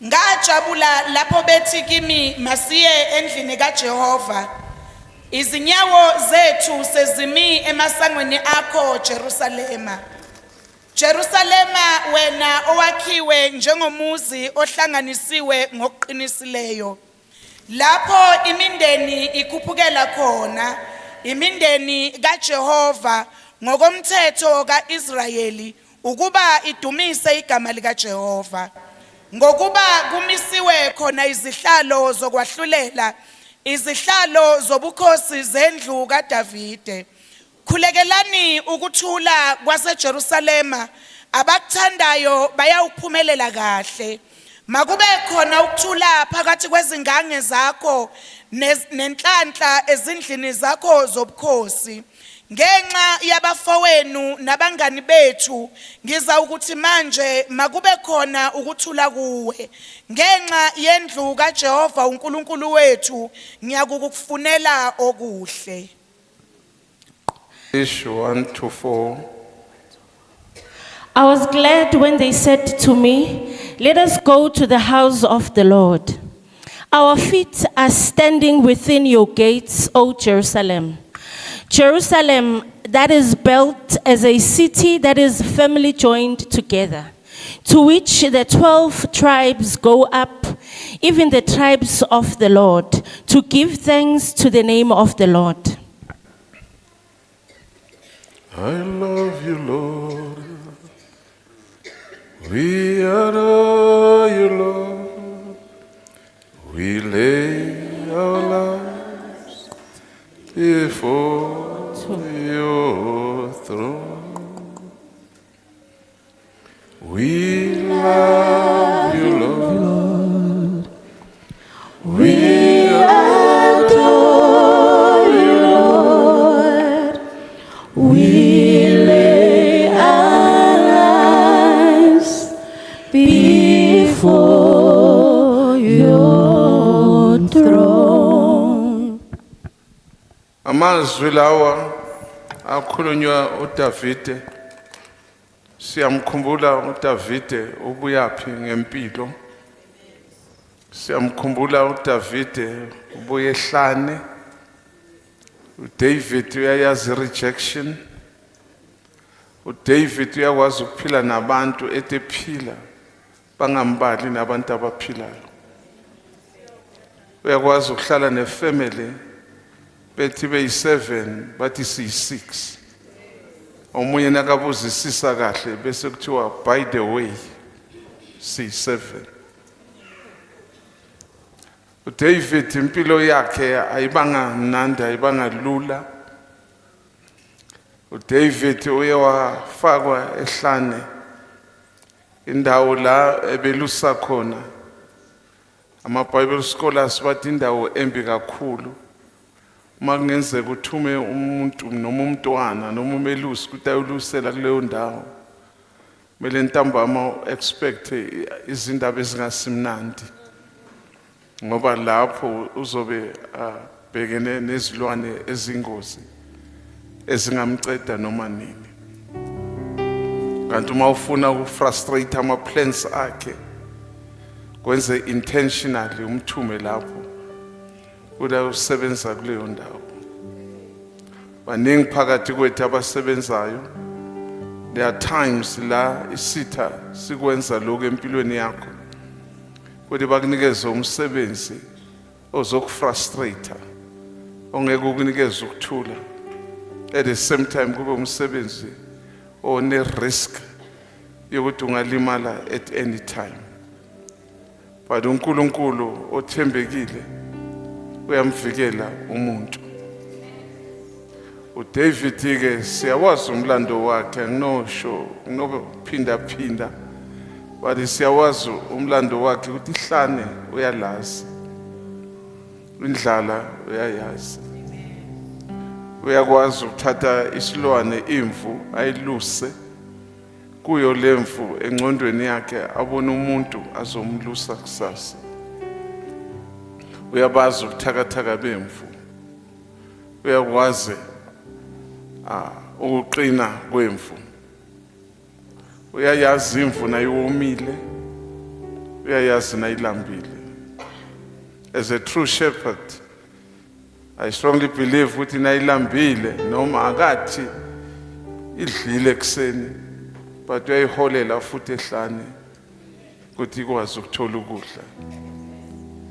Ngajabula lapho bethi kimi masiye endlini kaJehova. Izinyawo zethu sezimi emasangweni akho Jerusalema. Jerusalema wena owakhiwe njengomuzi ohlanganisiwe ngokuqinisileyo. Lapho imindeni ikhuphukela khona, imindeni kaJehova ngokomthetho kaIsrayeli ukuba idumise igama likaJehova. Ngokuba kumisiwe khona izihlalo zokwahlulela, izihlalo zobukhosi zendlu kaDavide. Khulekelani ukuthula kwaseJerusalema, abakuthandayo bayawuphumelela kahle. Makube khona ukuthula phakathi kwezingange zakho nenhlanhla ezindlini zakho zobukhosi. Ngenxa yabafowenu nabangani bethu ngiza ukuthi manje makube khona ukuthula kuwe. Ngenxa yendlu kaJehova uNkulunkulu wethu ngiyakukufunela okuhle. Ish 1-4. I was glad when they said to me, "Let us go to the house of the Lord." Our feet are standing within your gates, O Jerusalem. Jerusalem that is built as a city that is firmly joined together, to which the 12 tribes go up, even the tribes of the Lord, to give thanks to the name of the Lord. I love you, Lord. We adore you, Lord. We lay our lives before your throne. We love you, Lord. We adore you, Lord. We lay our lives before your throne. Amazwi lawa akhulunywa uDavide. Siyamkhumbula uDavide ubuyaphi ngempilo. Siyamkhumbula uDavide ubuye ehlane. uDavid uyayazi rejection. uDavid uyakwazi ukuphila nabantu etephila bangambali nabantu abaphilayo. Uyakwazi ukuhlala nefamily bethi beyi7 bathi siyi6. Omunye nakabuzisisa kahle bese kuthiwa by the way siyi7. uDavid impilo yakhe ayibanga mnandi, ayibanga lula. uDavid uye wafakwa ehlane, indawo la ebelusa khona. Ama-Bible scholars bathi indawo embi kakhulu. Uma kungenzeka uthume umuntu noma umntwana noma umelusi ukuthi ayolusela kuleyo ndawo, kumele ntambama expect izindaba ezingasimnandi, ngoba lapho uzobe abhekene nezilwane ezingozi ezingamceda noma nini. Kanti uma ufuna ukufrustrate ama-plans akhe, kwenze intentionally umthume lapho kuda usebenza kuleyo ndawo. Baningi phakathi kwethu abasebenzayo, there are times la isitha sikwenza lokho empilweni yakho, kodwa bakunikeza umsebenzi ozokufrustrate, ongeke ukunikeza ukuthula. At the same time kube umsebenzi one risk yokuthi ungalimala at any time. But uNkulunkulu othembekile uyamvikela umuntu. uDavid ke siyawazi umlando wakhe, nginophinda but siyawazi umlando wakhe ukuthi ihlane uyalazi, indlala uyayazi. Uyakwazi ukuthatha isilwane imvu ayiluse kuyo lemvu engqondweni yakhe, abone umuntu azomlusa kusasa. Uyabazi ukuthakathaka bemvu, uyakwazi ukuqina kwemvu. Uyayazi imvu nayo yomile, uyayazi nayilambile. As a true shepherd, I strongly believe ukuthi nayilambile noma akathi idlile ekseni, but uyayiholela futhi ehlane ukuthi ikwazi ukuthola ukudla.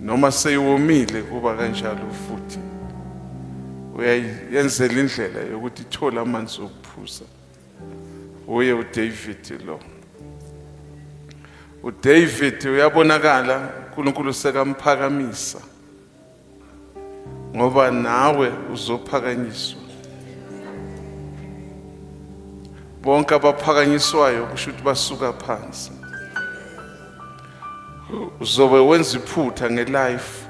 Noma seyiwomile kuba kanjalo futhi uyayenzela indlela yokuthi ithola amanzi okuphuza. Uye uDavid lo. uDavid uyabonakala uNkulunkulu sekamphakamisa ngoba nawe uzophakanyiswa. Bonke abaphakanyiswayo kusho ukuthi basuka phansi. Uzobe wenza iphutha ngelife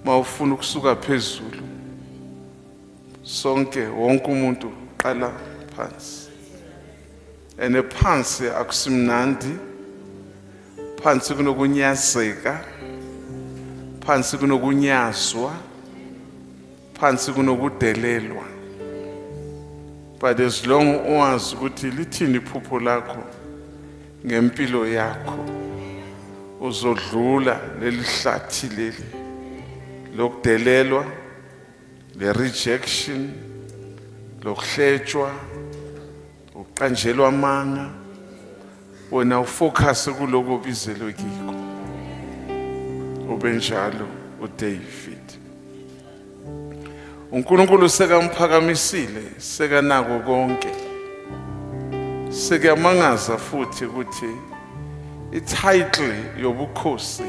mawufuna ukusuka phezulu. Sonke wonke umuntu qala phansi. Ene phansi akusimnandi. Phansi kunokunyazeka. Phansi kunokunyazwa. Phansi kunokudelelwa. But as long uwazi ukuthi lithini iphupho lakho ngempilo yakho, uzodlula leli hlathi leli lokudelelwa, le rejection, lokuhletshwa, uqanjelwa amanga. Wena ufocus kuloko obizelwe kiko. Ubenjalo uDavid. uNkulunkulu sekamphakamisile, sekanako konke. Sekamangaza futhi ukuthi ititle yobukhosi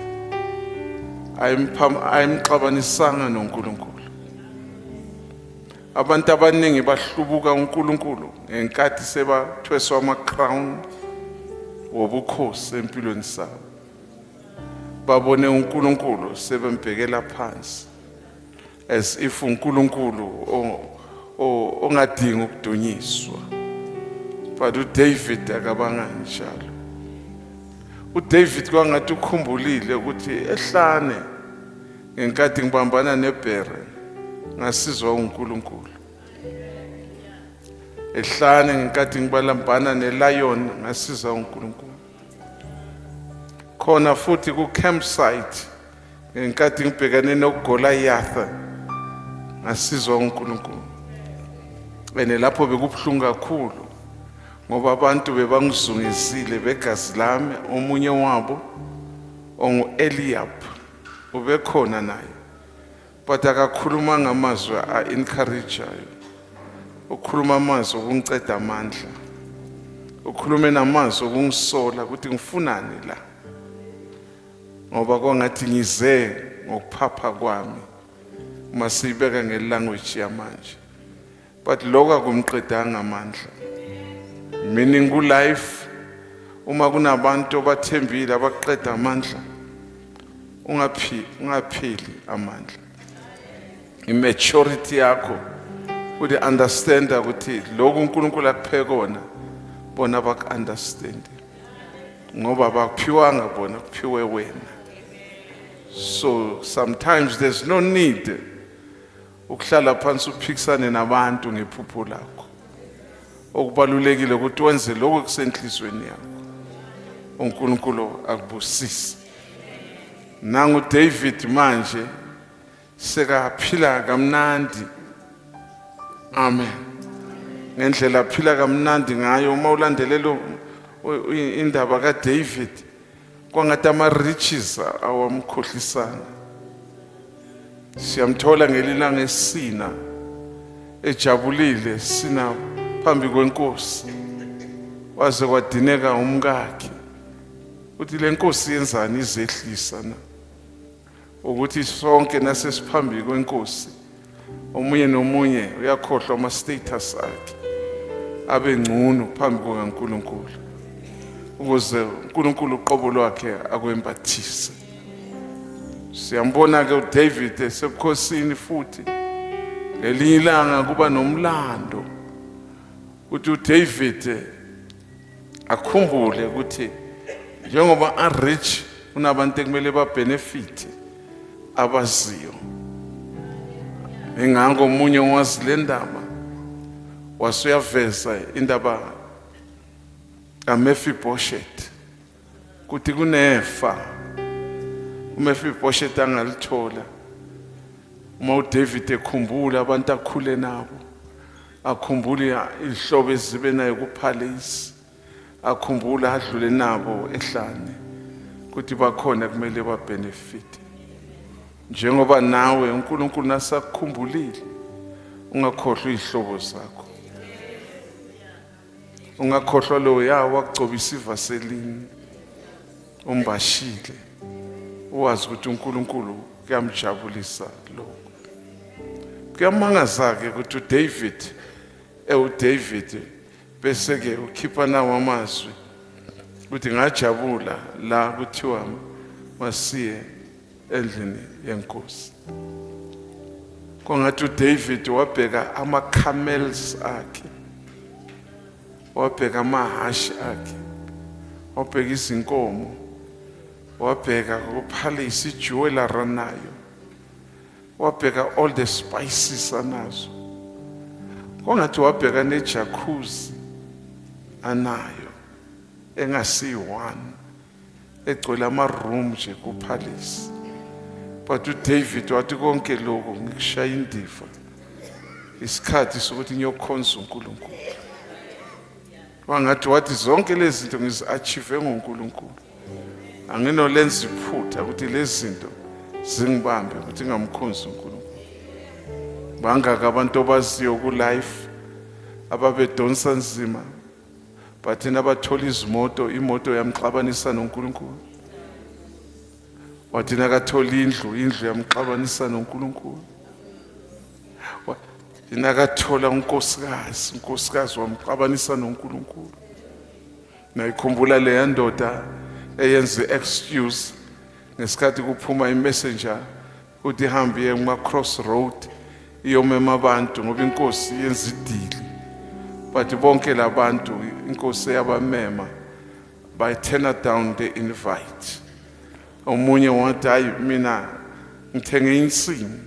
ayimxabanisanga noNkulunkulu. Abantu abaningi bahlubuka uNkulunkulu ngenkathi sebathweswa ama-crown wobukhosi empilweni sabo. Babone uNkulunkulu sebembhekela phansi as if uNkulunkulu ongadingi ukudunyiswa. But uDavid akabanga njalo. uDavid kwangathi ukhumbulile ukuthi ehlane ngenkathi ngibambana nebhere ngasizwa uNkulunkulu. Ehlane ngenkathi ngibalambana nelion ngasizwa uNkulunkulu. Khona futhi ku campsite ngenkathi ngibhekane noGoliath ngasizwa uNkulunkulu. Ene lapho bekubhlungu kakhulu ngoba abantu bebangizungezile begazi lami. Omunye wabo ongu-Eliab ubekhona naye, but akakhuluma ngamazwi a-encourageayo. Ukhuluma amazwi okungiceda amandla. Ukhulume namazwi okungisola ukuthi ngifunani la, ngoba kwangathi ngize ngokuphapha kwami uma siyibeka ngelanguage yamanje. But lokho akumqedanga amandla. Meaning ku-life uma kunabantu abathembile abaqeda amandla, ungapheli amandla. I-maturity yakho uthi understanda ukuthi lokhu uNkulunkulu akuphe kona bona baku-understand, ngoba bakuphiwanga bona, kuphiwe wena. So sometimes there's no need ukuhlala phansi uphikisane nabantu ngephupho lakho. Okubalulekile ukuthi wenze lokho kusenhlizweni yakho. uNkulunkulu akubusise. Nangu David manje sekaphila kamnandi. Amen. Ngendlela aphila kamnandi ngayo uma ulandelela indaba kaDavid, kwangathi ama-riches awamkhohlisana. Siyamthola ngelilanga esina ejabulile sina phambi kwenkosi, waze kwadineka umkakhe uthi le nkosi yenzani izehlisa na, ukuthi sonke nasesiphambi kwenkosi omunye nomunye uyakhohlwa ama-status akhe abe ngcono phambi kukaNkulunkulu, ukuze uNkulunkulu uqobo lwakhe akwembathise. Siyambona ke uDavid esebukhosini futhi lelinye ilanga kuba nomlando ukuthi uDavid akhumbule ukuthi njengoba a-rich unabantu ekumele ba-benefit abaziyo. Ingakho omunye wazi le ndaba wasuyaveza indaba kaMephibosheth ukuthi kunefa uMephibosheth angalithola, uma uDavid ekhumbula abantu akhule nabo, akhumbule ihlobo ezibe nayo kuPalace, akhumbula adlule nabo ehlane, ukuthi bakhona kumele babenefit. Njengoba nawe uNkulunkulu nasakukhumbulile, ungakhohlwa izihlobo zakho, ungakhohlwa lo yawo wakugcobisa ivaseline, umbashile, uwazi ukuthi uNkulunkulu kuyamjabulisa lokho. Kuyamangaza-ke ukuthi uDavid bese-ke ukhipha nawo amazwi ukuthi ngajabula la kuthiwa masiye endlini yenkosi. Kongathi uDavid wabheka ama-camels akhe, wabheka amahashi akhe, wabheka izinkomo, wabheka kuPalace ijewelry anayo, wabheka all the spices anazo. Kongathi wabheka nejacuzzi anayo engasiyi-1 egcwele ama-room nje kuPalace. But uDavid wathi konke lokhu ngikushaya indiva, isikhathi sokuthi ngiyokhonza uNkulunkulu. Wangathi wathi zonke lezi zinto ngizi-achieve ngoNkulunkulu, anginolenza iphutha ukuthi lezi zinto zingibambe ukuthi ngamkhonzi uNkulunkulu. Bangaka abantu abaziyo ku-life ababedonsa nzima, but nabathola imoto yamxabanisa noNkulunkulu. Wathi nakathola indlu yamxabanisa noNkulunkulu. Wathi nakathola unkosikazi wamxabanisa noNkulunkulu. Nayikhumbula leya ndoda eyenza i-excuse ngesikhathi kuphuma i-messenger ukuthi ihambe iye kuma-crossroad iyomema abantu ngoba inkosi yenza idili. But bonke labantu inkosi yabamema by-turn down the invite. Omunye wathi hayi mina ngithenge insini,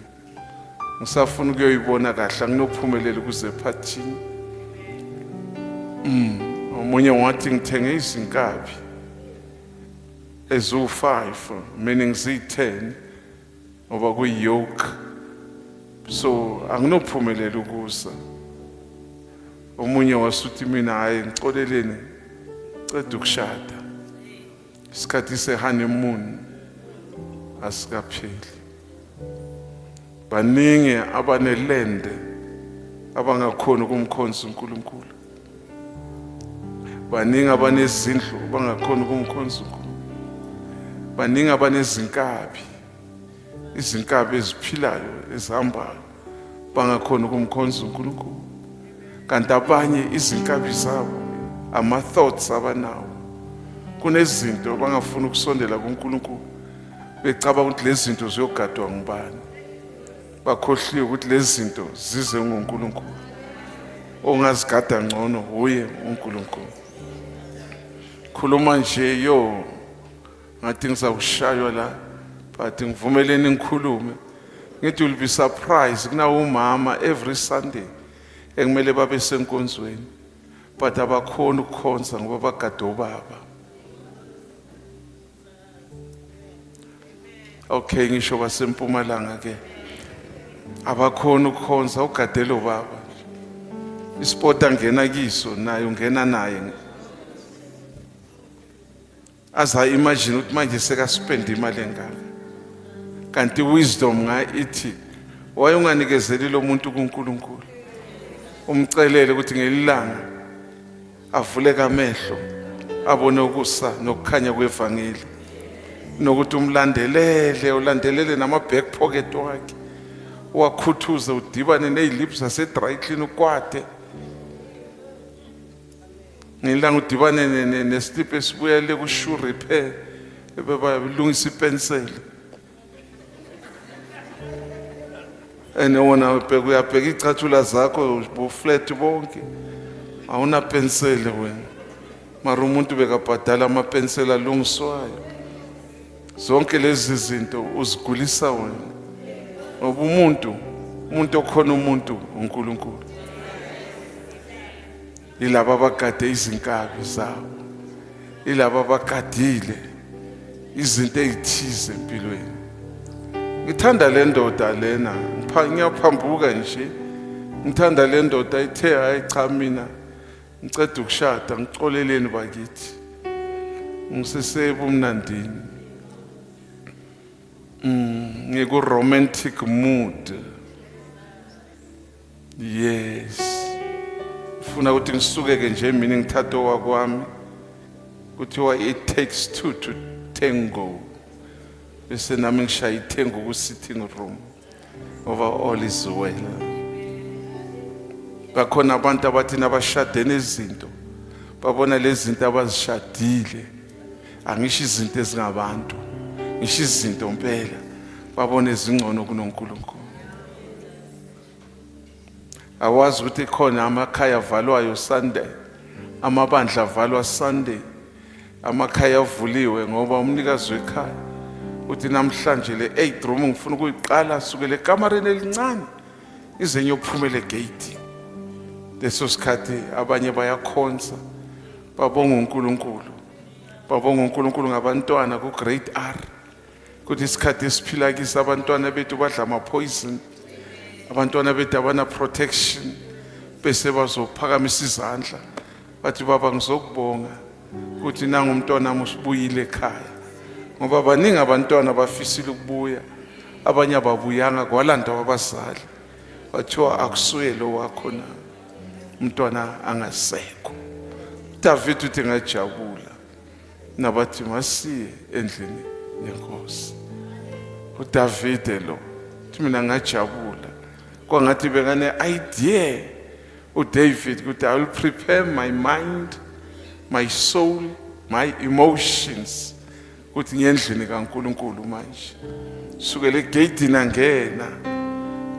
ngisafuna ukuyoyibona kahle, anginophumelela kuze ephathini. Omunye wathi ngithenge izinkabi ezu-5 meaning ziyi-10 ngoba kuyi-yoke, so anginophumelela ukuza. Omunye wasuthi mina hayi ngicoleleni ceda ukushada, isikhathi se-honeymoon asikapheli. Baningi abanelende abangakhona ukumkhonza uNkulunkulu, baningi abanezindlu abangakhona ukumkhonza uNkulunkulu, baningi abanezinkabi, izinkabi eziphilayo ezihambayo bangakhona ukumkhonza uNkulunkulu. Kanti abanye izinkabi zabo ama-thoughts abanawo, kunezinto bangafuna ukusondela kuNkulunkulu, becabanga ukuthi lezi zinto ziyogadwa ngubani, bakhohliwe ukuthi lezi zinto zize nguNkulunkulu. Ongazigada ngcono uye uNkulunkulu. Khuluma nje ngathi ngizawushaywa la, but ngivumeleni ngikhulume ngithi you'll be surprised. Kunawo umama every Sunday engimele babe senkonzweni, but abakhona ukukhonza ngoba bagada obaba. Okay, ngisho basempumalanga ke abakhona ukukhonza ugadela obaba. Isport angena kiso naye ungena naye, aza imagine ukuthi manje seka spend imali engaka. Kanti wisdom ithi wayunganikezeli lo muntu kuNkulunkulu, umcelele ukuthi ngelilanga avuleke amehlo abone ukusa nokukhanya kwevangeli, nokuthi ulandelele nama-back pocket wakhe, wakhuthuze udibane ney'lips zase-dry clean ukwade. Ngelilanga udibane neslip esibuyele ku-shoe repair bebalungisa ipenseli. And wona uyabheka icatshula zakho buflat bonke, awuna penseli wena, mara umuntu bekabhadala amapenseli alungiswayo. Zonke lezi zinto uzigulisa wena, ngoba umuntu okhona uNkulunkulu. Ilaba abagade izinkabi zabo, ilaba abagadile izinto ezithize empilweni. Ngithanda le ndoda lena, ngiyaphambuka nje. Ngithanda le ndoda ithe hayi cha mina ngicela ukushada ngixoleleni bakithi. Ngisesebumnandini. Ngiku romantic mood. Yes. Ufuna ukuthi ngisuke nje mina ngithathe owakwami. Kuthiwa it takes two to tango. Bese nami ngishaya ithengo ku sitting room. Over all is well. Bakhona abantu abathi nabashadene izinto babona lezi zinto abazishadile angisho izinto ezingabantu ngisho izinto impela babone izingcono kunoNkulunkulu. Awazi ukuthi khona amakhaya avalwayo Sunday, amabandla avalwa Sunday, amakhaya avuliwe ngoba umnikazi wekhaya uthi namhlanje le 8 room ngifuna ukuyiqala sukele ekamareni elincane ize ngiyophumela egate. Leso sikhathi abanye bayakhonza babonga uNkulunkulu. Babonga uNkulunkulu ngabantwana ku grade R. Kuthi isikhathi esiphila kisa abantwana bethu badla ama poison. Abantwana bethu abana protection bese bazophakamisa izandla. Bathi baba ngizokubonga ukuthi nangu umntwana wami usibuyile ekhaya. Ngoba baningi abantwana bafisile ukubuya. Abanye ababuyanga kwalanda wabazali. Bathiwa akusuye lo wakho na. Umntwana angasekho. David uthi ngajabula nabathi masiye endlini yenkosi. uDavid lo uthi mina ngajabula kwangathi bekane idea uDavid ukuthi I will prepare my mind, my soul, my emotions ukuthi ngendlini kaNkulunkulu manje. Sukele egate angena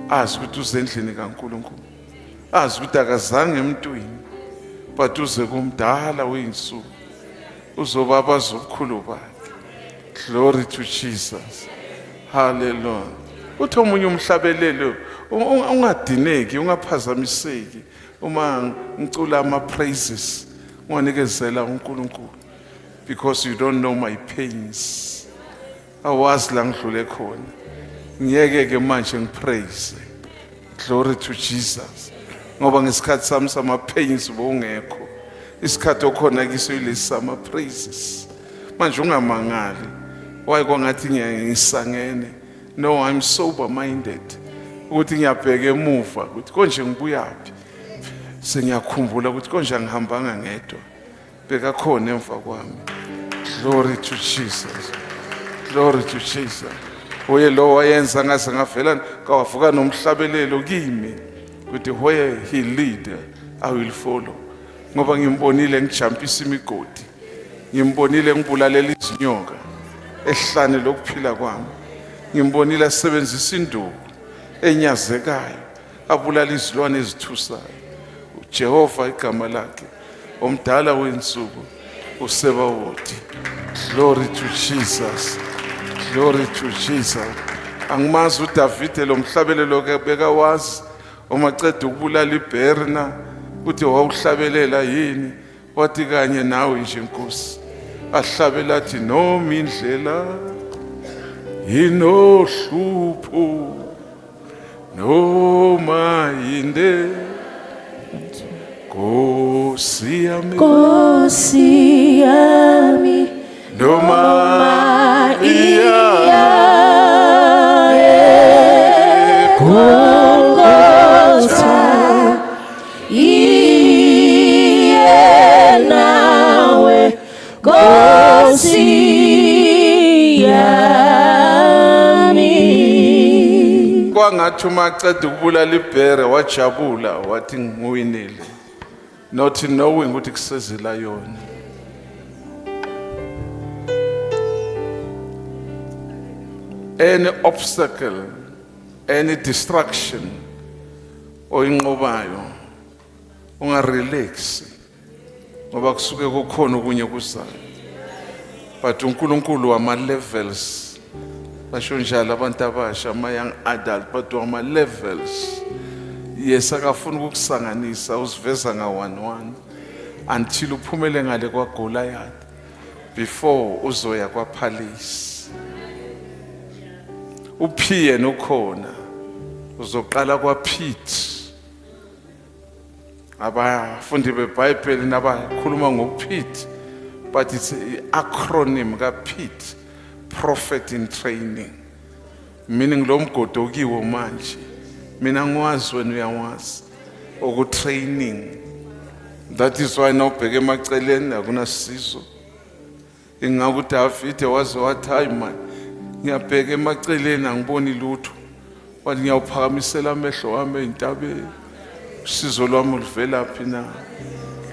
azi ukuthi uzendlini kaNkulunkulu. Azi ukuthi akazange emntwini but uze kumdala weinsuku uzoba abazobukhulu bakhe. Glory to Jesus. Hallelujah. Uthi omunye umhlabelelo ungadineki ungaphazamiseki uma ngicula ama praises unganikezela uNkulunkulu because you don't know my pains. Awazi la ngidlule khona. Ngiyeke ke manje ngipraise. Glory to Jesus. Ngoba ngesikhathi sami sama pains bongekho. Isikhathi okhona kiso yilesi sama praises. Manje ungamangali. Waye kwangathi ngisangene. No, I'm sober minded. Ukuthi ngiyabheka emuva ukuthi konje ngibuyaphi. Sengiyakhumbula ukuthi konje ngihambanga ngedwa. Beka khona emva kwami. Glory to Jesus. Glory to Jesus. Oye lo wayenza ngase ngavela kawavuka nomhlabelelo kimi. Ukuthi where he lead I will follow. Ngoba ngimbonile ngijampisa imigodi. Ngimbonile ngibulalela izinyoka ehlane lokuphila kwami. Ngimbonile asebenzisa induku enyazekayo abulala izilwane ezithusayo. uJehova igama lakhe omdala wensuku uSebawothi. Glory to Jesus. Glory to Jesus. Angimazi uDavid lo mhlabelelo ke bekawazi omaceda ukubulala iBerna uthi wawuhlabelela yini wathi kanye nawe nje Nkosi ahlabela athi noma indlela inohlupho noma inde Nkosi yami noma iya kwangathi uma aceda ukubulala iBhere wajabula wathi ngiwinile not knowing ukuthi kusezela yona. Any obstacle, any distraction oyinqobayo ungarelax ngoba kusuke kukhona okunye kuzayo. But uNkulunkulu wama levels basho njalo abantu abasha ama young adult but wama levels. Yes akafuna ukukusanganisa uziveza nga 1-1 until uphumele ngale kwaGoliath before uzoya kwaPalace. Uphiye nokhona uzoqala kwaPete. Abafundi beBhayibheli nabakhuluma ngoPete, but it's an acronym kaPete, Prophet in Training. Meaning lo mgodo kiwo manje mina ngwazi wena uyawazi training. That is why nawubheke emaceleni akunasizo. Ingaku David wazi wathi hayi man ngiyabheka emaceleni angiboni lutho. Wathi ngiyawuphakamisela amehlo wami entabeni. Usizo lwami luvela phi na?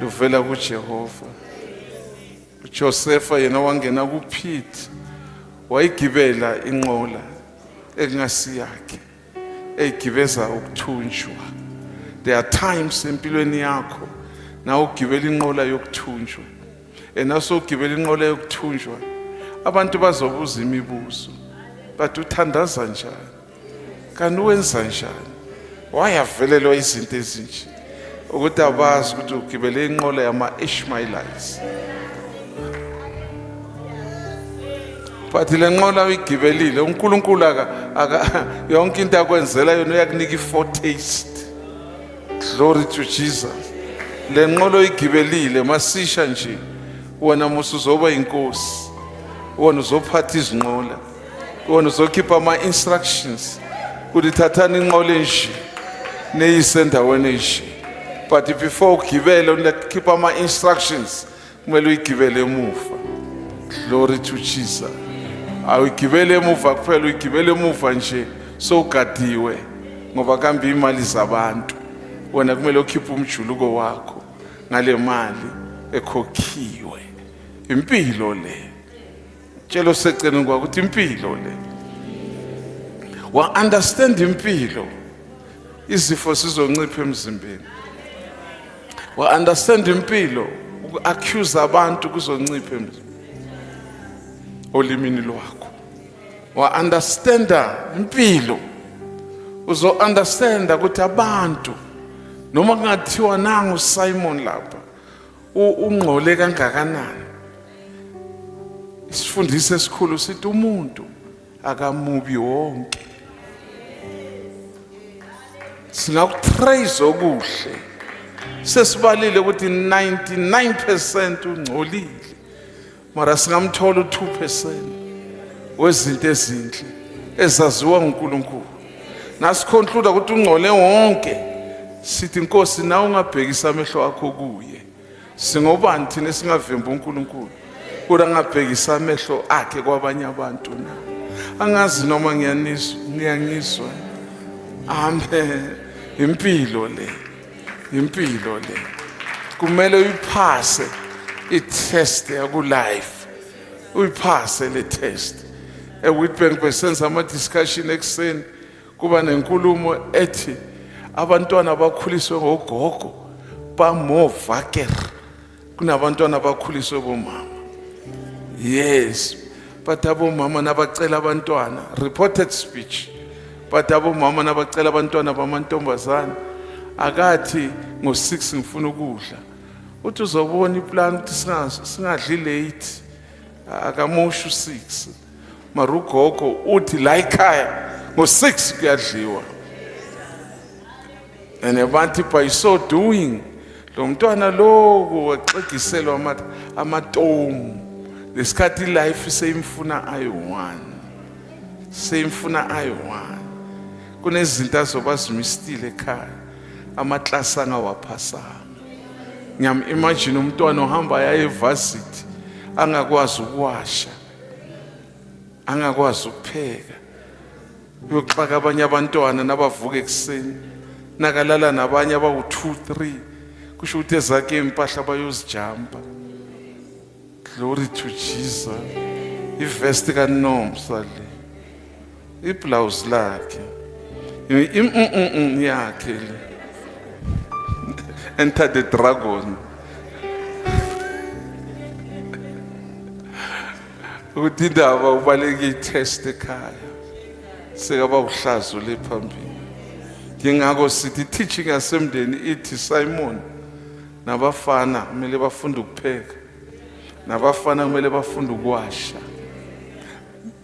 Luvela kuJehova. uJosepha yena wangena kuPete wayigibela inqola engasiyakhe eyigibeza ukuthunjwa. There are times empilweni yakho na ugibela inqola yokuthunjwa. Enaso ugibela inqola yokuthunjwa abantu bazobuza imibuzo. But uthandaza njani? Kanti wenza njani? Wayavelelwa izinto ezinje ukuthi abazi ukuthi ugibele inqola yama-Ishmaelites. But le nqola uyigibelile uNkulunkulu yonke into akwenzela yona uyakunika i-foretaste. Glory to Jesus. Le nqola uyigibelile masisha nje wena musuzoba inkosi. Wona uzophatha izinqola. Wona uzokhipha ama-instructions ukuthi thathani inqola enje neyise endaweni enje. But before ugibele unakhipha ama-instructions kumele uyigibele emuva. Glory to Jesus. Awugibele emuva kuphela uyigibele emuva nje sowugadiwe ngoba kambe imali zabantu. Wena kumele ukhiphe umjuluko wakho ngale mali ekhokhiwe. Impilo le. Tshelo seceleni kwakho ukuthi impilo le. Wa understand impilo. Izifo sizoncipha emzimbeni. Wa understand impilo. Uku-accuse abantu kuzoncipha emzimbeni. Olimini lwakho. Wa understanda impilo. Uzo understanda ukuthi abantu noma kungathiwa nangu Simon lapha ungqole kangakanani. Isifundise esikhulu sithi umuntu akamubi wonke. Singakutrace okuhle. Sesibalile ukuthi 99% ungcolile. Mara singamthola u2% wezinto ezinhle ezaziwa nguNkulunkulu. Nasiconclude ukuthi ungcole wonke. Sithi Nkosi na ungabhekisa amehlo akho kuye. Singobani thina singavemba uNkulunkulu? Kodwa ngabhekisa amehlo akhe kwabanye abantu na. Angazi noma ngiyangizwa. Amen. Impilo le. Impilo le. Kumele uyiphase i-test yaku life. Uyiphase le test. Ewitbank besenza ama-discussion ekseni kuba nenkulumo ethi abantwana bakhuliswe ngogogo bamovaker kunabantwana bakhuliswe bomama. Yes, but abomama nabacela abantwana reported speech. But abomama nabacela abantwana bamantombazana akathi ngo6 ngifuna ukudla. Uthi uzobona iplan ukuthi singadli late akamushu 6. Marugogo uthi la ekhaya ngo6 kuyadliwa. And abantu by so doing lo mntwana lo waxegiselwa amatomu. Lesikhathi life seyimfuna ayi1. Seyimfuna ayi1. Kunezinto azobazimistile ekhaya. Amaklasi angawaphasanga. Ngiyam imagine umntwana ohamba ya evarsity angakwazi ukuwasha. Angakwazi ukupheka. Uyoxaka abanye abantwana nabavuka ekseni. Nakalala nabanye abawu2 3 kusho ukuthi ezakhe impahla bayozijampa. Glory to Jesus. Ivest kaNomsa le. Iblouse lakhe. Yakhe le. Enter the dragon. Ukuthi indaba ubaleke itest ekhaya. Sekaba uhlazo lephambili. Ngingako sithi teaching yasemndeni ithi Simon nabafana kumele bafunde ukupheka. nabafana kumele bafunde ukuwasha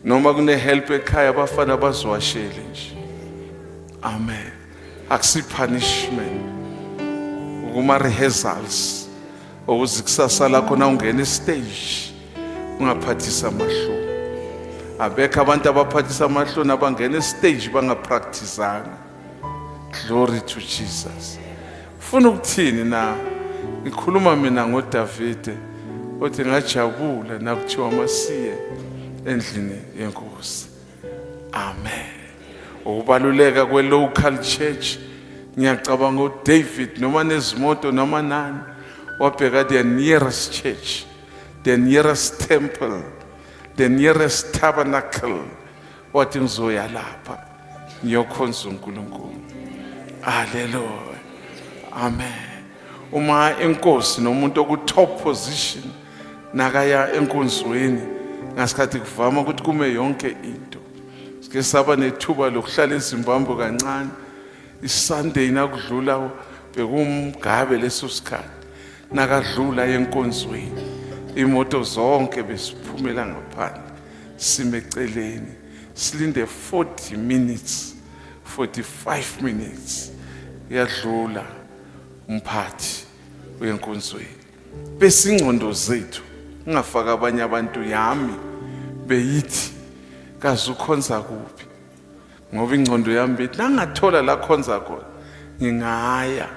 noma kune help ekhaya abafana baziwashele nje. Amen. Akusi punishment ukuma rehearsals ukuze kusasa lakho na ungena stage ungaphathisa amahlo. Abekho abantu abaphathisa amahlo nabangena stage bangapracticeanga. Glory to Jesus. Ufuna ukuthini na? Ngikhuluma mina ngoDavide othi ngajabula nakuthiwa masiye endlini yenkosi. Amen. Ukubaluleka kwe-local church, ngiyacabanga uDavid noma nezimoto noma nani wabheka the nearest church, the nearest temple, the nearest tabernacle, wathi ngizoya lapha ngiyokhonza uNkulunkulu. Hallelujah. Amen. Uma inkosi nomuntu oku-top position nakaya enkonzweni ngasikhathi kuvama ukuthi kume yonke into. Sike saba nethuba lokuhlala eZimbabwe kancane. ISunday nakudlula bekumgabe leso sikhathi nakadlula enkonzweni. Imoto zonke besiphumela ngaphandle simeceleni silinde 40 minutes 45 minutes yadlula umphathi wenkonzweni. Besingcondo zethu ungafaka abanye abantu yami beyithi kaze ukhonza kuphi, ngoba ingcondo yami bethi nangathola la khonza khona ngingaya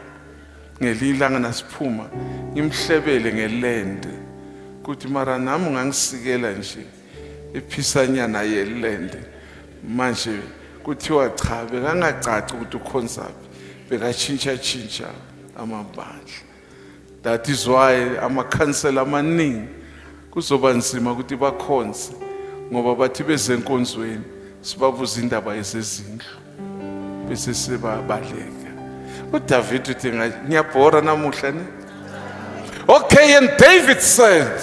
ngelilanga nasiphuma ngimhlebele ngelende kuthi mara nami ungangisikela nje ephisanyana yelende. Manje kuthiwa cha bekangacaci ukuthi ukhonzaphi, bekatshintsha amabandla. That is why amakhansela amaningi kuzoba nzima ukuthi bakhonze, ngoba bathi bezenkonzweni sibabuza indaba yezezindlu bese sebabaleka. uDavid uthi ngiyabhora namuhla ne. Okay, and David said,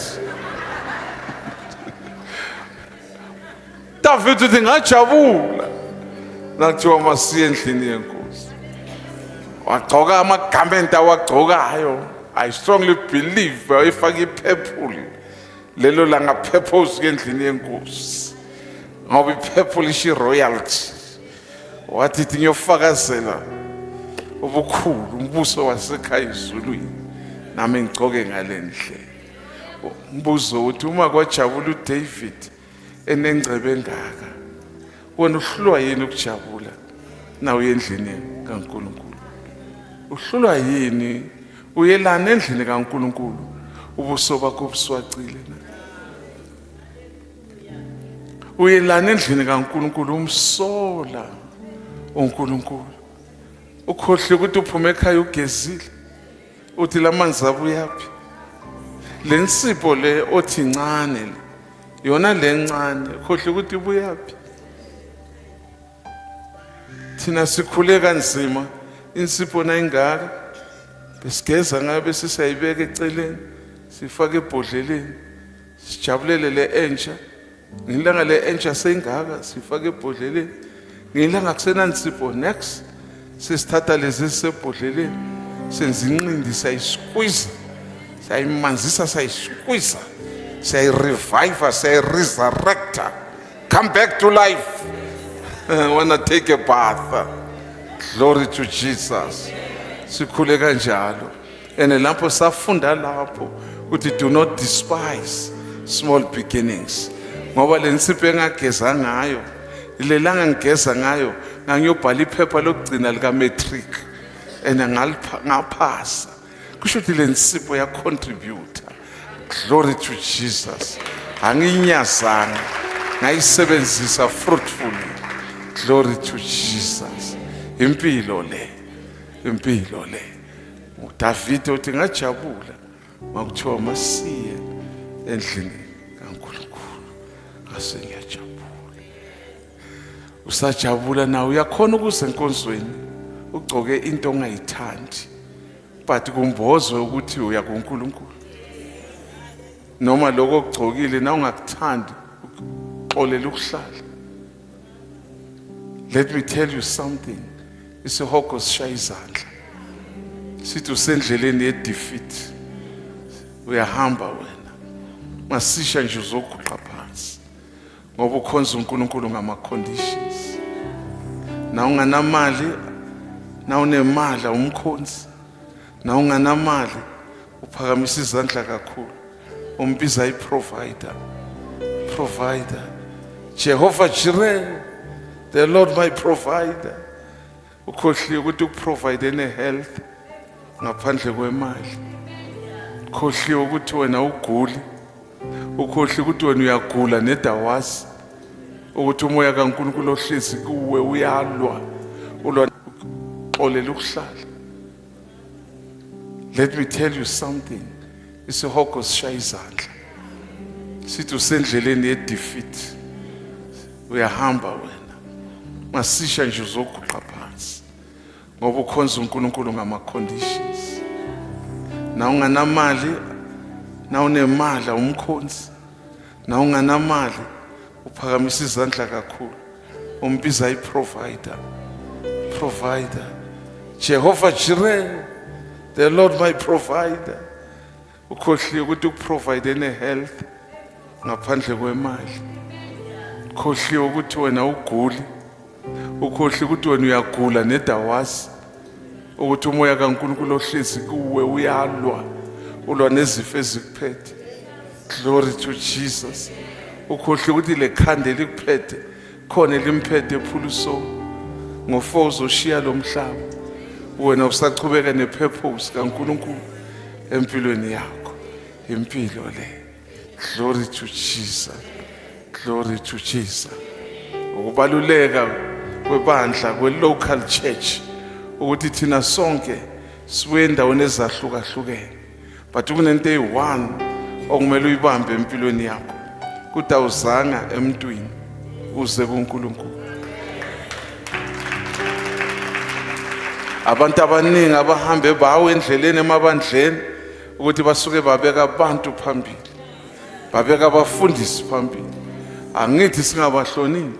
David uthi ngajabula nakuthiwa masiye endlini yenkosi. Wagcoka amagamenti awagcokayo. I strongly believe wayefaka ipurple. Lelo langa purpose endlini yenkosi, ngoba ipurple ishi royalty. Wathi ithi ngiyofakazela ubukhulu umbuso wasekhaya ezulwini, nami ngigcoke ngalendle. Umbuzo uthi uma kwajabula uDavid enengcebe engaka, wena uhlulwa yini ukujabula na uyendlini kaNkulunkulu? Uhlulwa yini uyelana endlini kaNkulunkulu ubuso bakho buswacile na? Uyelana endlini kaNkulunkulu umsola uNkulunkulu, ukhohle ukuthi uphume ekhaya ugezile, uthi lamanzi abuyaphi? Le nsipho le othi incane le yona le ncane ukhohle ukuthi ibuyaphi? Thina sikhule kanzima insipho nayingaka besigeza ngayo bese siyayibeka eceleni sifake ebhodleleni sijabulele le entsha. Ngilanga le entsha seyingaka sifake ebhodleleni, ngilanga kusenansipho next sesithatha lezi sebhodleleni senza inqindi sayisqueeze, sayimanzisa sayisqueeze, sayirevive, sayiresurrecta, come back to life. Wanna take a bath. Glory to Jesus. Sikhule kanjalo. And lapho safunda lapho ukuthi do not despise small beginnings. Ngoba lensipho engageza ngayo, ilelanga ngigeza ngayo, ngangiyobhala iphepha lokugcina lika matric and ngaphasa. Kusho ukuthi lensipho ya contributor. Glory to Jesus. Anginyazanga, ngayisebenzisa fruitfully. Glory to Jesus. Impilo le. uDavid uthi ngajabula makuthiwa masiye endlini kaNkulunkulu. Ngase ngiyajabula. Usajabula nawe uyakhona ukuze enkonzweni ugcoke into ongayithandi, but kumbozwe ukuthi uya kuNkulunkulu. Noma lokho ogcokile na ungakuthandi uxolela ukuhlala. Let me tell you something. Isihoko sishaya izandla. Sithi usendleleni yedefeat. Uyahamba wena. masisha nje uzoguqa phansi ngoba ukhonza uNkulunkulu ngama-conditions. Na unganamali, na unemali umkhonzi, na unganamali uphakamisa izandla kakhulu umbiza iprovider. Jehovah Jireh, the Lord my provider. Ukhohliwe ukuthi ukuprovide health ngaphandle kwemali. Ukhohliwe ukuthi wena uguli. Ukhohliwe ukuthi wena uyagula nedawasi. Ukuthi umoya kaNkulunkulu ohlezi kuwe uyalwa. Ulwa olela ukuhlala. Let me tell you something. Isihoko sishaya izandla. Sithi usendleleni ye-defeat. Uyahamba wena. Masisha nje uzoguqa phansi. Ngoba ukhonza uNkulunkulu ngama-conditions. Na unganamali, na unemali umkhonzi. Na unganamali uphakamisa izandla kakhulu umbiza iprovider. Jehovah Jireh, the Lord my provider. Ukhohliwe ukuthi ukuprovide health ngaphandle kwemali. Ukhohliwe ukuthi wena uguli. Ukhohliwe ukuthi wena uyagula nedawasi. Ukuthi umoya kaNkulunkulu ohlezi kuwe uyalwa. Ulwa nezifo ezikuphethe. Glory to Jesus. Ukhohliwe ukuthi le khande likuphethe khona limphethe ephuluso. Ngo4 uzoshiya lo mhlaba. Wena usachubeka nepurpose kaNkulunkulu empilweni yakho. Impilo le. Glory to Jesus. Glory to Jesus. Ukubaluleka kwebandla kwe-local church ukuthi thina sonke sibuye endaweni ezahlukahlukene, but kunento eyi-1 okumele uyibambe empilweni yakho, ukuthi awuzanga emntwini uze kuNkulunkulu. Abantu abaningi abahambe bawo endleleni emabandleni ukuthi basuke babeka abantu phambili, babeka abafundisi phambili. Angithi singabahlonini,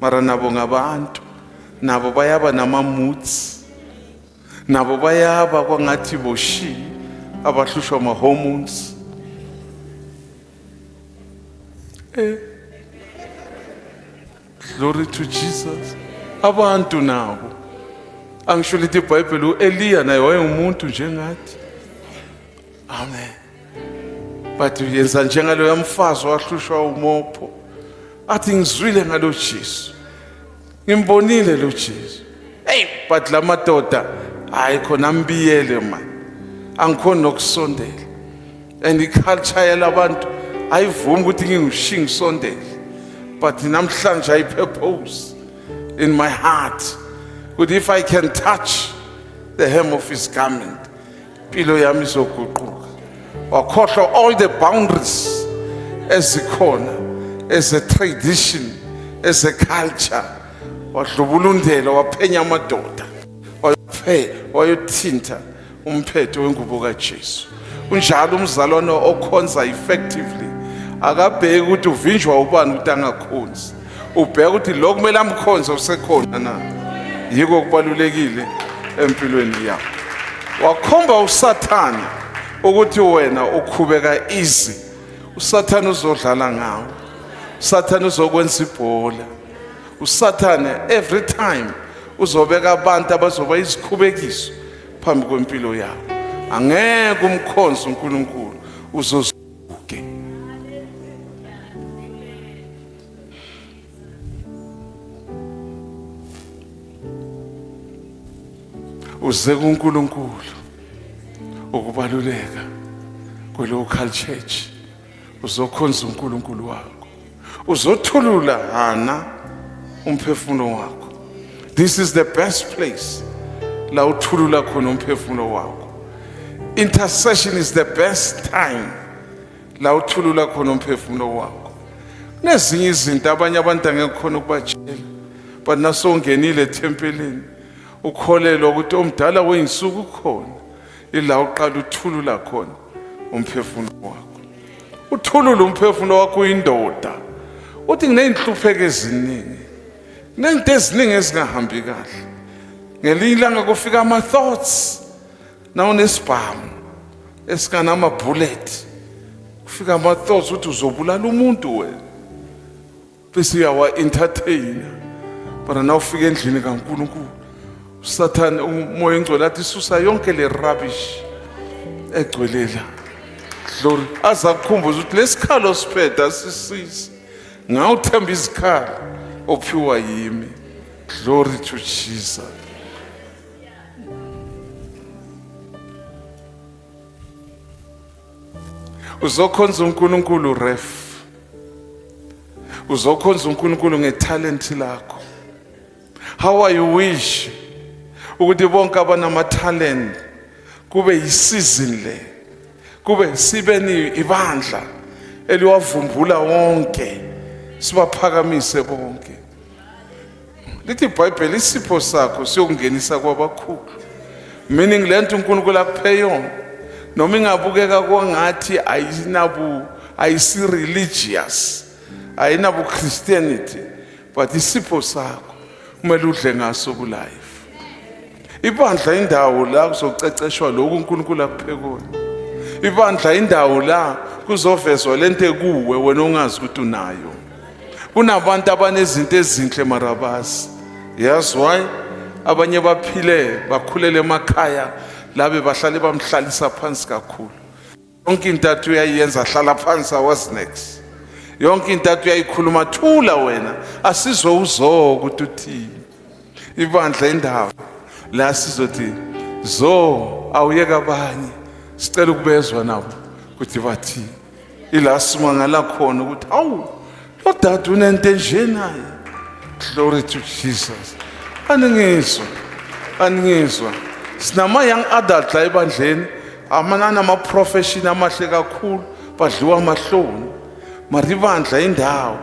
mara nabo ngabantu, nabo bayaba nama-moods, nabo bayaba kwangathi boshi abahlushwa ama-hormones. Glory to Jesus. Abantu nabo angisho lithi iBhayibheli uEliya naye wayengumuntu njengathi. Amen. But uyenza njengalo yamfazi wahlushwa umopho. Athi ngizwile ngalo Jesu, ngimbonile lo Jesu. Hey, but la madoda hayi khona ambiyele man, angikhona nokusondela. And iculture yalabantu ayivumi ukuthi ngingushiya ngisondele. But namhlanje I purpose in my heart that if I can touch the hem of his garment, impilo yami izoguquka. Wakhohlwa all the boundaries ezikhona, as a tradition, as a culture. Wadlubulundela waphenya amadoda, wayothinta umphetho wengubo kaJesu. Unjalo umzalwane okhonza effectively akabheki ukuthi uvinjwa ubani ukuthi angakhonzi, ubheka ukuthi lo kumele amkhonze usekhona na. Yiko kubalulekile empilweni yakho. Wakhomba uSathane ukuthi wena ukhubeka easy, uSathane uzodlala ngawo, uSathane uzokwenza ibhola, uSathane every time uzobeka abantu abazoba izikhubekiso phambi kwempilo yakho. Angeke umkhonze uNkulunkulu uzozuke. Uze kuNkulunkulu ukubaluleka kwe-local church, uzokhonza uNkulunkulu wakho, uzothulula hana umphefumulo wakho. This is the best place la uthulula khona umphefumulo wakho. Intercession is the best time la uthulula khona umphefumulo wakho. Nezinye izinto abanye abantu angeke khona ukubatshela, but nasongenile ethempelini ukholelwa ukuthi omdala weyinsuku khona, ila uqala uthulula khona umphefumulo wakho. Uthulula umphefumulo wakho uyindoda. Uthi ngineyinhlupheko eziningi, kunento eziningi ezingahambi kahle. Ngelinye ilanga kufika ama-thoughts na unesibhamu esikanama-bullet, kufika ama-thoughts ukuthi uzobulala umuntu wena bese uyawa-entertaina. But nawufika endlini kaNkulunkulu usathane umoya engcwele athi susa yonke le rubbish egcwelela. Glory. Azakukhumbuza ukuthi lesikhalo siphethe asisizi. Ngawuthemba izikhalo ophiwa yimi. Glory to Jesus. Uzokhonza uNkulunkulu ref. Uzokhonza uNkulunkulu ngetalent lakho. How I wish ukuthi bonke abanama-talent kube yisizini le, kube sibe ni ibandla eliwavumbula wonke, sibaphakamise bonke. Lithi iBhayibheli isipho sakho siyokungenisa kwabakhulu, meaning lento uNkulunkulu akuphe yona noma ingabukeka kwangathi ayisi-religious, ayinabu-Christianity, but isipho sakho kumele udle ngaso kulife. Ibandla indawo la kuzoceceshwa lokhu uNkulunkulu akuphe kona. Ibandla indawo la kuzovezwa lento ekuwe wena ongazi ukuthi unayo. Kunabantu abanezinto ezinhle marabazi. Yes, why? Abanye baphile bakhulele emakhaya labe bahlale bamhlalisa phansi kakhulu. Yonke intathu uyayenza hlala phansi, was next. Yonke intathu uyayikhuluma thula wena asizwe uzo ukuthi uthini. Ibandla indawo la sizothi zo awuyeka abanye sicela ukubezwa nabo ukuthi bathini. Ila simangala khona ukuthi awu lo dad unento nje naye. Glory to Jesus. Aningizwa sinama young adult la ebandleni amanana ama-profession amahle kakhulu badliwa amahloni. Maribandla indawo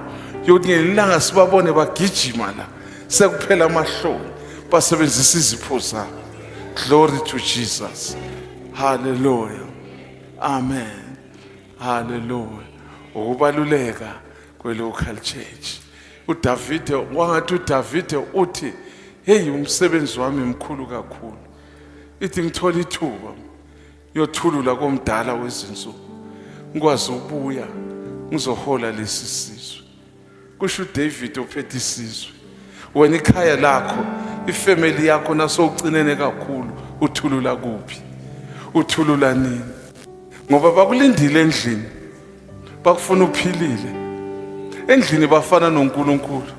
yokuthi ngelilanga sibabone bagijima la sekuphela amahloni basebenzisa izipho zabo. Glory to Jesus. Hallelujah. Amen. Hallelujah. Ukubaluleka kwe-local church. uDavide wangathi uDavide uthi hey umsebenzi wami mkhulu kakhulu. Ithi ngithola ithuba yothulula komdala wezinsuku ngikwazi ukubuya ngizohola lesi sizwe. Kusho uDavid ophethe isizwe. Wena ikhaya lakho, ifamily yakho naso ucinene kakhulu, uthulula kuphi? Uthulula nini? Ngoba bakulindile endlini. Bakufuna uphilile. Endlini bafana noNkulunkulu.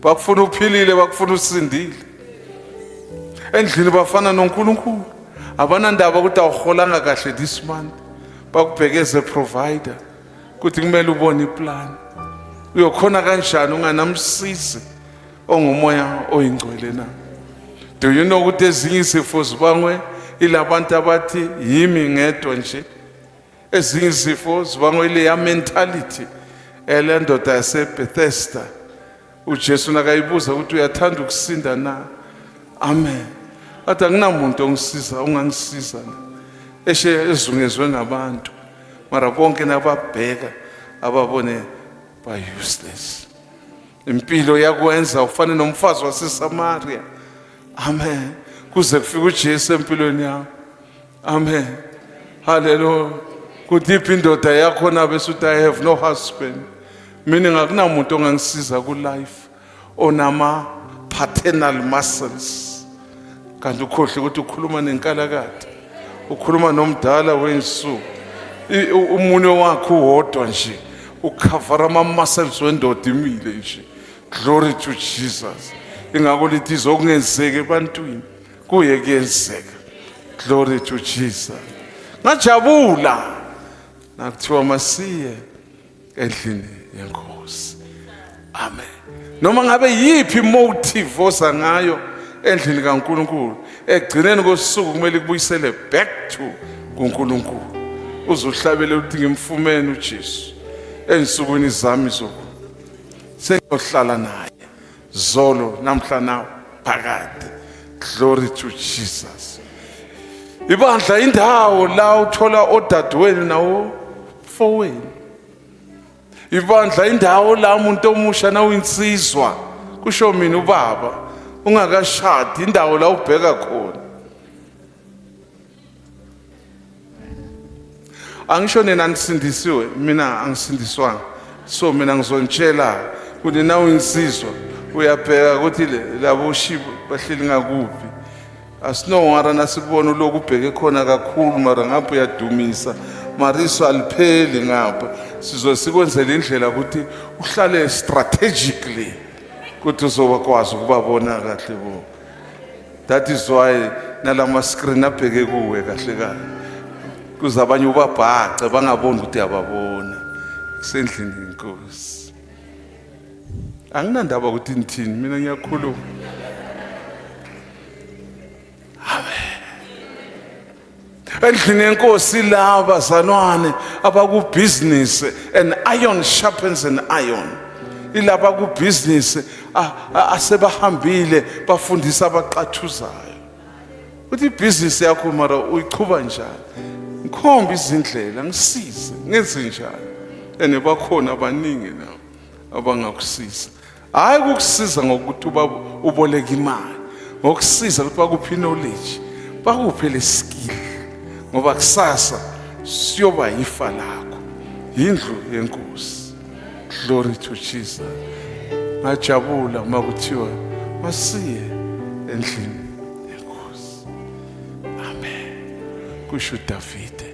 Bakufuna uphilile, bakufuna usindile. Endlini bafana noNkulunkulu. Abanandaba ukuthi awuholanga kahle this month. Bakubhekeze provider. Kuthi kumele ubone iplan. Uyokhona kanjani unganamsizi ongumoya oyingcwele na? Do you know ukuthi ezinye izifo zibangwe ilabantu abathi yimi ngedwa nje? Ezinye izifo zibangwe ile ya mentality elendoda yaseBethesda. uJesu nakayibuza ukuthi uyathanda ukusinda na? Amen. Athi anginamuntu ongisiza, ungangisiza na. Ezungezwe ngabantu. Mara bonke nababheka ababone ba useless. Impilo yakwenza ufane nomfazi waseSamaria. Amen. Kuze kufike uJesu empilweni yakho. Amen. Hallelujah. Kudiphi indoda yakho nabe suthi I have no husband. Mina ngakunamuntu ongangisiza ku life onama paternal muscles. Kanti ukhohle ukuthi ukhuluma nenkalakade. Ukhuluma nomdala wensuku. Umunwe wakho uwodwa nje ukhavara ama-muscles wendoda imile nje. Glory to Jesus. Ingakho lithi izokungenzeka ebantwini kuye kuyenzeka. Glory to Jesus. Ngajabula nakuthiwa masiye endlini yenkosi. Amen. Noma ngabe yiphi motive oza ngayo endlini kaNkulunkulu, egcineni kosuku kumele kubuyisele back to kuNkulunkulu. Uzohlabela ukuthi ngimfumene uJesu ensukwini zami zoku. Sengiyohlala naye zolo namhla nawo phakade. Glory to Jesus. Ibandla indawo la uthola odadewenu nawo fowenu. Ibandla indawo la umuntu omusha nawo insizwa. Kusho mina ubaba ungakashadi indawo la ubheka khona. angisho nina anisindisiwe mina angisindiswanga so mina ngizontshela ukuthi nawe insizwa uyabheka ukuthi labo shibu bahleli ngakuphi asinowara nasikubona lokhu ubheke khona kakhulu mara ngapha uyadumisa mariso alipheli ngapha sizosekwenzela indlela ukuthi uhlale strategically ukuthi uzoba kwazi ukubabona kahle bo. That is why nalama screen abheke kuwe kahle kahle kuze abanye ubabhace bangaboni ukuthi yababona kusendlini inkosi. Anginandaba ukuthi nithini mina ngiyakhuluma. Endlini yenkosi laba zanwane abakubusiness and iron sharpens an iron. Ilaba kubusiness asebahambile bafundisa abaqathuzayo. Uthi business yakho mara uyichuba njani? Ngikhomba izindlela ngisize ngenze njani. Ene bakhona abaningi nabo abangakusiza. Hayi ukukusiza ngokuthi uboleka imali, ngokusiza ukuthi bakuphi knowledge, bakuphe le skill. Ngoba kusasa siyoba yifa lakho indlu yenkosi. Glory to Jesus. Ngajabula uma kuthiwa masiye endlini yenkosi. Amen. Kusho Davide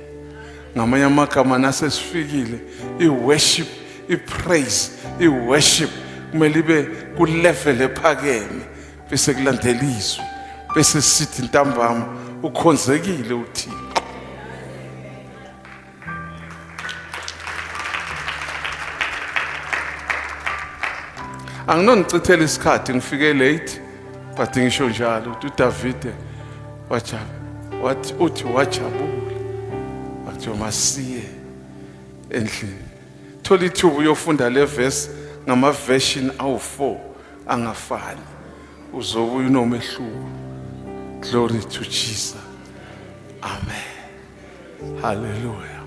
ngamanye amagama nasesifikile i-worship i-praise i-worship kumele ibe ku-level ephakeme bese kulandela izwi bese sithi ntambama ukhonzekile uThixo. Anginonichithela isikhathi ngifike late but ngisho njalo ukuthi uDavide uthi wajabula wathi masiye endlini. Thola ithuba uyofunda le verse ngama version awu4 angafani uzobe unomehluko. Glory to Jesus. Amen. Hallelujah.